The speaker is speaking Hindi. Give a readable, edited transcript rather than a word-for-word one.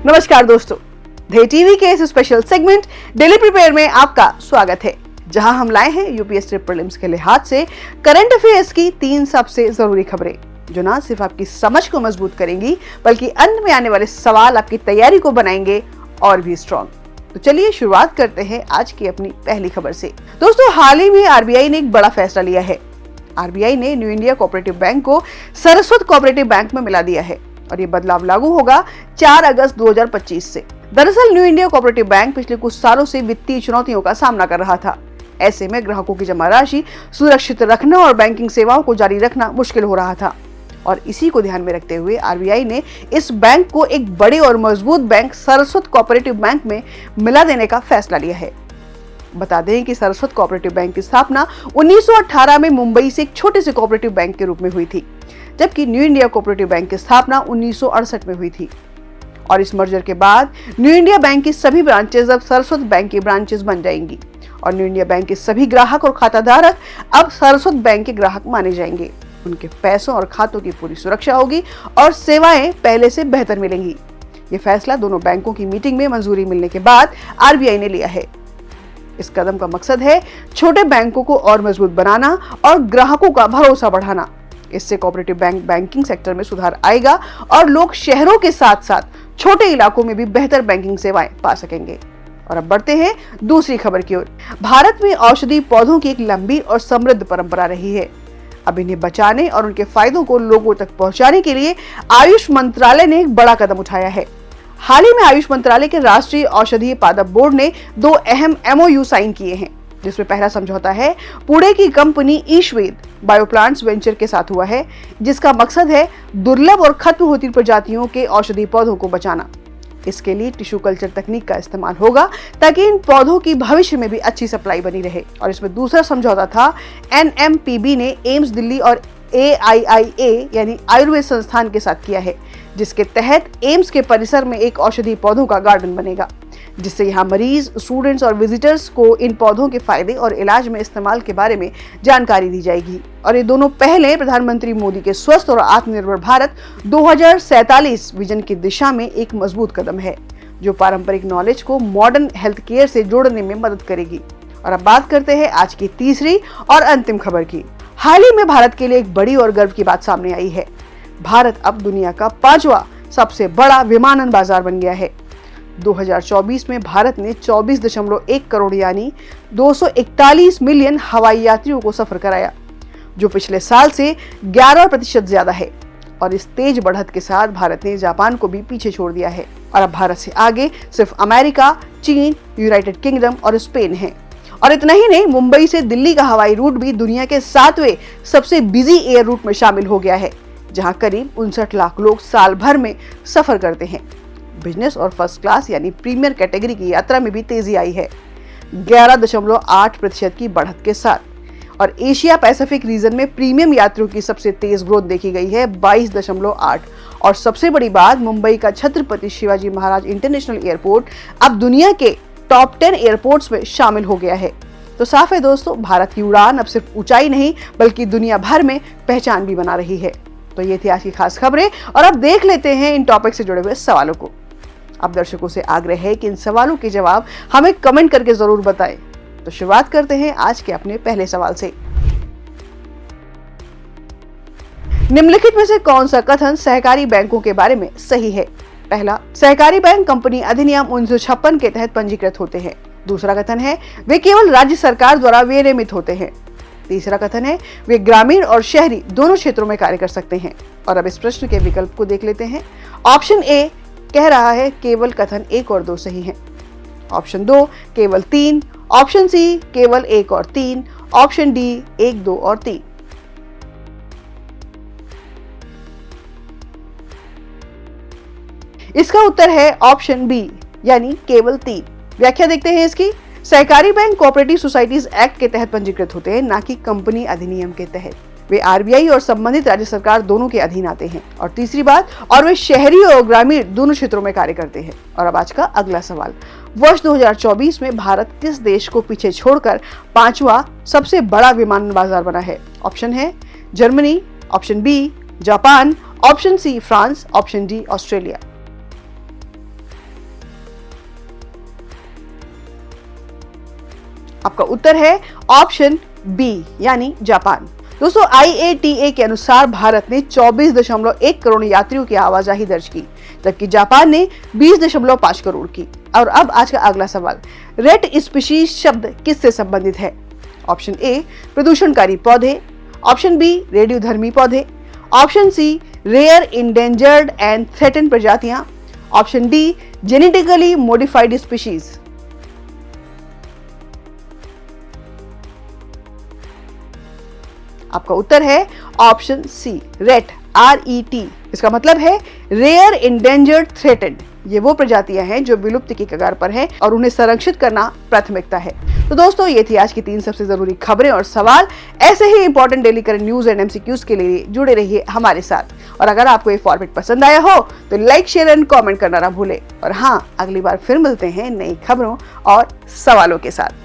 नमस्कार दोस्तों, धे टीवी के इस स्पेशल सेगमेंट डेली प्रिपेयर में आपका स्वागत है, जहां हम लाए हैं यूपीएससी प्रीलिम्स के लिहाज से करंट अफेयर्स की 3 सबसे जरूरी खबरें, जो ना सिर्फ आपकी समझ को मजबूत करेंगी बल्कि अंत में आने वाले सवाल आपकी तैयारी को बनाएंगे और भी स्ट्रॉन्ग। तो चलिए शुरुआत करते हैं आज की अपनी पहली खबर से। दोस्तों, हाल ही में आरबीआई ने एक बड़ा फैसला लिया है। आरबीआई ने न्यू इंडिया कोऑपरेटिव बैंक को सरस्वत कोऑपरेटिव बैंक में मिला दिया है और ये बदलाव लागू होगा 4 अगस्त 2025 से। दरअसल न्यू इंडिया कोऑपरेटिव बैंक पिछले कुछ सालों से वित्तीय चुनौतियों का सामना कर रहा था। ऐसे में ग्राहकों की जमा राशि सुरक्षित रखना और बैंकिंग सेवाओं को जारी रखना मुश्किल हो रहा था, और इसी को ध्यान में रखते हुए आरबीआई ने इस बैंक को एक बड़े और मजबूत बैंक सरस्वत कोऑपरेटिव बैंक में मिला देने का फैसला लिया है। बता दें कि सरस्वत कोऑपरेटिव बैंक की स्थापना 1918 में मुंबई से एक छोटे से कोऑपरेटिव बैंक के रूप में हुई थी, जबकि न्यू इंडिया कोऑपरेटिव बैंक की स्थापना 1968 में हुई थी। और इस मर्जर के बाद न्यू इंडिया बैंक की सभी ब्रांचेस अब सरस्वत बैंक की ब्रांचेस बन जाएंगी और न्यू इंडिया बैंक के सभी ग्राहक और खाताधारक अब सरस्वत बैंक के ग्राहक माने जाएंगे। उनके पैसों और खातों की पूरी सुरक्षा होगी और सेवाएं पहले से बेहतर मिलेंगी। ये फैसला दोनों बैंकों की मीटिंग में मंजूरी मिलने के बाद आरबीआई ने लिया है। इस कदम का मकसद है छोटे बैंकों को और मजबूत बनाना और ग्राहकों का भरोसा बढ़ाना। इससे कोऑपरेटिव बैंकिंग सेक्टर में सुधार आएगा और लोग शहरों के साथ साथ छोटे इलाकों में भी बेहतर बैंकिंग सेवाएं पा सकेंगे। और अब बढ़ते हैं दूसरी खबर की ओर। भारत में औषधीय पौधों की एक लंबी और समृद्ध परंपरा रही है। अब इन्हें बचाने और उनके फायदों को लोगों तक पहुंचाने के लिए आयुष मंत्रालय ने एक बड़ा कदम उठाया है। हाल ही में आयुष मंत्रालय के राष्ट्रीय औषधीय पादप बोर्ड ने 2 अहम एमओयू साइन किए हैं, जिसमें पहला समझौता है पुणे की कंपनी ईशवेद बायोप्लांट्स वेंचर के साथ हुआ है, जिसका मकसद है दुर्लभ और खत्म होती प्रजातियों के औषधीय पौधों को बचाना। इसके लिए टिश्यू कल्चर तकनीक का इस्तेमाल होगा ताकि इन पौधों की भविष्य में भी अच्छी सप्लाई बनी रहे। और इसमें दूसरा समझौता था एनएमपीबी ने एम्स दिल्ली और AIIA यानी आयुर्वेद संस्थान के साथ किया है, जिसके तहत एम्स के परिसर में एक औषधीय पौधों का गार्डन बनेगा, जिससे यहाँ मरीज, स्टूडेंट्स और विजिटर्स को इन पौधों के फायदे और इलाज में इस्तेमाल के बारे में जानकारी दी जाएगी। और ये दोनों पहले प्रधानमंत्री मोदी के स्वस्थ और आत्मनिर्भर भारत 2047 विजन की दिशा में एक मजबूत कदम है, जो पारंपरिक नॉलेज को मॉडर्न हेल्थ केयर से जोड़ने में मदद करेगी। और अब बात करते हैं आज की तीसरी और अंतिम खबर की। हाल ही में भारत के लिए एक बड़ी और गर्व की बात सामने आई है। भारत अब दुनिया का 5वां सबसे बड़ा विमानन बाजार बन गया है। 2024 में भारत ने 24.1 करोड़ यानी 241 मिलियन हवाई यात्रियों को सफर कराया, जो पिछले साल से 11% ज्यादा है। और इस तेज बढ़त के साथ भारत ने जापान को भी पीछे छोड़ दिया है और अब भारत से आगे सिर्फ अमेरिका, चीन, यूनाइटेड किंगडम और स्पेन है। और इतना ही नहीं, मुंबई से दिल्ली का हवाई रूट भी दुनिया के 7वें सबसे बिजी एयर रूट में शामिल हो गया है, जहां करीब 59 लाख लोग साल भर में सफर करते हैं। बिजनेस और फर्स्ट क्लास यानी प्रीमियर कैटेगरी की यात्रा में भी तेजी आई है 11.8% की बढ़त के साथ। और एशिया पैसिफिक रीजन में प्रीमियम यात्रियों की सबसे तेज ग्रोथ देखी गई है 22.8। और सबसे बड़ी बात, मुंबई का छत्रपति शिवाजी महाराज इंटरनेशनल एयरपोर्ट अब दुनिया के टॉप 10 एयरपोर्ट्स में शामिल हो गया है। तो साफ है दोस्तों, भारत की उड़ान अब सिर्फ ऊंचाई नहीं बल्कि दुनिया भर में पहचान भी बना रही है। तो ये थी आज की खास खबरें, और अब देख लेते हैं इन टॉपिक से जुड़े हुए सवालों को। अब दर्शकों से आग्रह है कि इन सवालों के जवाब हमें कमेंट करके जरूर बताएं। तो शुरुआत करते हैं आज के अपने पहले सवाल से। निम्नलिखित में से कौन सा कथन सहकारी बैंकों के बारे में सही है? पहला, सहकारी बैंक कंपनी अधिनियम 1956 के तहत पंजीकृत होते हैं। दूसरा कथन है, वे केवल राज्य सरकार द्वारा विनियमित होते हैं। तीसरा कथन है, वे ग्रामीण और शहरी दोनों क्षेत्रों में कार्य कर सकते हैं। और अब इस प्रश्न के विकल्प को देख लेते हैं। ऑप्शन ए कह रहा है केवल कथन 1 और 2 सही है। ऑप्शन 2 केवल 3। ऑप्शन सी केवल 1 और 3। ऑप्शन डी 1, 2 और 3। इसका उत्तर है ऑप्शन बी यानी केवल 3। व्याख्या देखते हैं इसकी। सहकारी बैंक कोऑपरेटिव सोसाइटीज एक्ट के तहत पंजीकृत होते हैं, ना कि कंपनी अधिनियम के तहत। वे आरबीआई और संबंधित राज्य सरकार दोनों के अधीन आते हैं। और तीसरी बात, और वे शहरी और ग्रामीण दोनों क्षेत्रों में कार्य करते हैं। और अब आज का अगला सवाल, वर्ष 2024 में भारत किस देश को पीछे छोड़कर 5वां सबसे बड़ा विमानन बाजार बना है? ऑप्शन है Germany, option B Japan, option C France, option D Australia. आपका उत्तर है ऑप्शन बी यानी जापान। दोस्तों IATA के अनुसार भारत ने 24.1 करोड़ यात्रियों की आवाजाही दर्ज की, जबकि जापान ने 20.5 करोड़ की। और अब आज का अगला सवाल, रेड स्पीशीज शब्द किससे संबंधित है? ऑप्शन ए प्रदूषणकारी पौधे, ऑप्शन बी रेडियोधर्मी पौधे, option C rare endangered and threaten प्रजातियां, option D genetically modified species. आपका उत्तर है ऑप्शन सी रेट, RET। इसका मतलब है रेयर इंडेंजर्ड थ्रेटेड। ये वो प्रजातियां हैं जो विलुप्त की कगार पर हैं और उन्हें संरक्षित करना प्राथमिकता है। तो दोस्तों ये थी आज की 3 सबसे जरूरी खबरें और सवाल। ऐसे ही important daily current news and MCQs के लिए जुड़े रहिए हमारे साथ। और अगर आपको ये फॉर्मेट पसंद आया हो तो लाइक, शेयर एंड कॉमेंट करना ना भूले। और हाँ, अगली बार फिर मिलते हैं नई खबरों और सवालों के साथ।